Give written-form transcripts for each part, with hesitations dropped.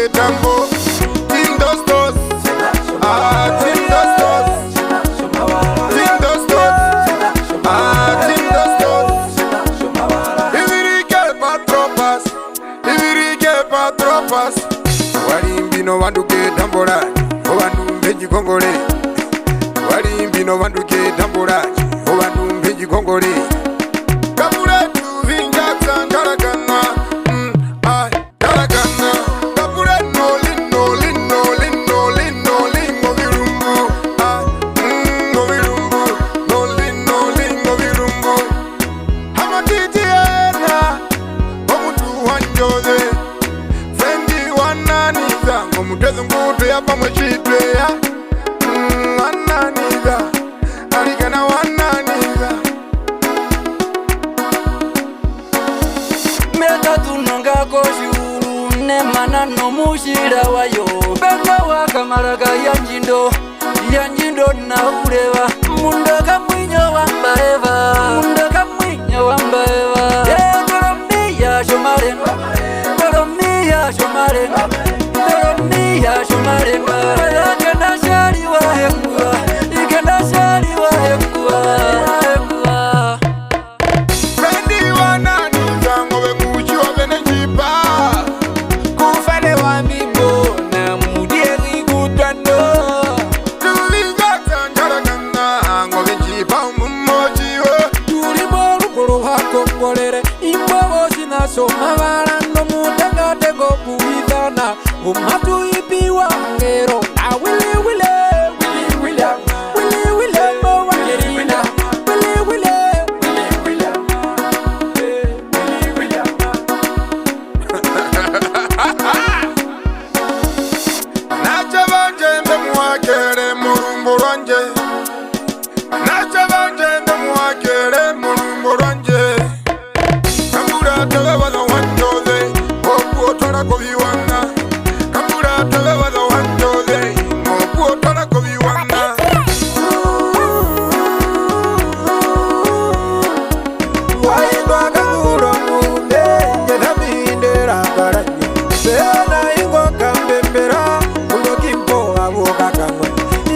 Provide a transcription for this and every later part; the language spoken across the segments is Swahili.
ke tambo. Team Dostos, Team Dostos, Team Dostos, Team Dostos. Ivirike patropas, ivirike patropas. Walimbi no wanduke tambora, owandu mbeji kongole. Walimbi no wanduke tambora, owandu mbeji kongole. Kabule tu vinjata ndarakana, ndarakana. Kabule no lino lino lino lino lino virumbu, no virumbu, no lino lino virumbu. Hamatiti ena, omutu wanjode. Fendi wananiza, omutezo ngutu ya pamachitwe ya. Wananiza, alikana wananiza. Meta tunanga koshuru ne manano mushira wayo. Benga wakamaraga yanjindo na ureva. Mundoka mwinyo wambaeva, mundoka mwinyo wambaeva. Doromia shomarenga, doromia shomarenga, doromia shomarenga. Ikenda shari wahengua, ikenda shari wahengua, wahengua. Fendi wananiza, ngobe muchi wabene jipa. Kufale wa mimbo na mudieri kutando. Tulinjata ndarakana, ngobe jipa umumochiwe. Tulimo lukuru hako ngolere. Imbogo sinasoma barando mutengate go kuhidana. Umatu ipi wa ngero. Na wili wile, wili wile, wili wile mo wangerina. Wili wile, wili wile, wili wile. Nacha banje mbe muwakere murumbu rwanje. Nacha banje mbe muwakere murumbu rwanje. Kambura tebe wada wanjode, oku otora kobiwana. Kambura tebe wada wanjode, oku otora kobiwana. Waingwa kanguro munde, njedhamindera karanye. Sena ingwa kambembera, undo kimpo abuka kangwe.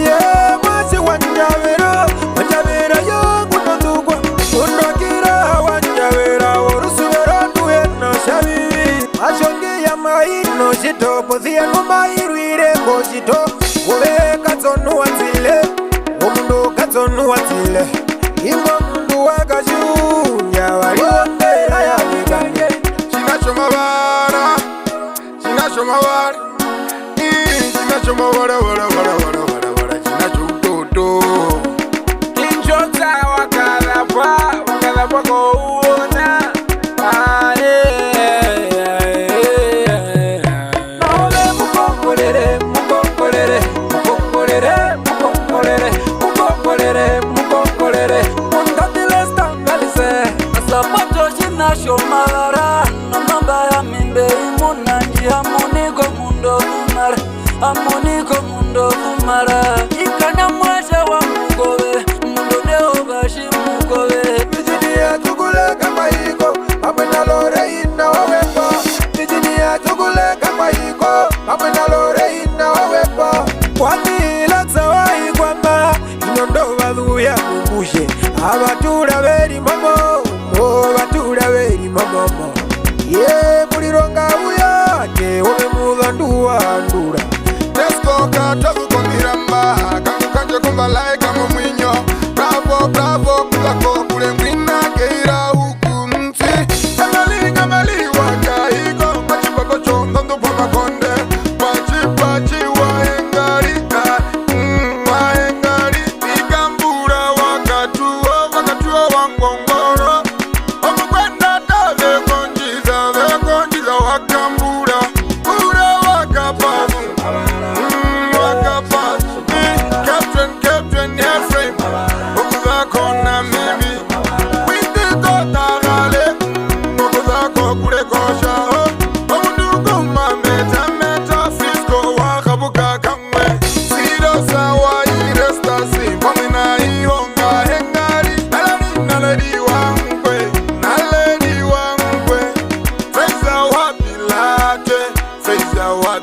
Ye mwasi wanjavera, wanjavera yo kutondugwa. Undo kira wanjavera, orusuvera tuena shavi. Ashongi ya maino shito, pothia numairuire koshito. Ube katsonu watile, omundo katsonu watile. Ingwa mundu wakashunya, waliondera ya vigane. Chinachomabara, chinachomabara. Chinachomabara, wara wara wara wara wara. Chinachototo. Kinchota wakadhapa kwa uona. Naole mukongolere, mukongolere, mukongolere, mukongolere, mukongolere, mukongolere. Mundatile stangalise. Asapato shinashomara. Namamba ya mimbe imunanji. Amuniko mundo kumara, amuniko mundo kumara. Ikana mwasha wa mugobe, mundo neo bashi mugobe. Nijinia tukule kama hiko, amena lore ina wawepa. Nijinia tukule kama hiko, amena lore ina wawepa. Kwani laksa wahi kwamba, inondo wadhuya kumbushe. Abatura beri momo, batura beri momo. Ye mulironga uyake, ome mudhanduwa andura. Nesko katabu kwa miramba. Kangu kanje kumba lai kama mwinyo. Bravo, bravo, kulako kule mwina keira huku mti. Kangali ngamali waka higo. Machipa kocho ngandu pa makonde. Pachi waengari. Waengari. Ikambura wakatuo, wakatuo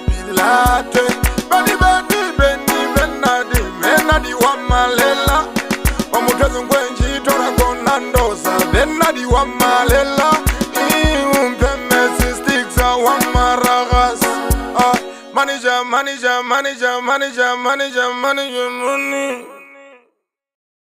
bilate. Beni benadi wa malela. Omutezi nkwenji tora konandoza benadi wa malela. Umpemesi sticks wa maragas. Manager, money.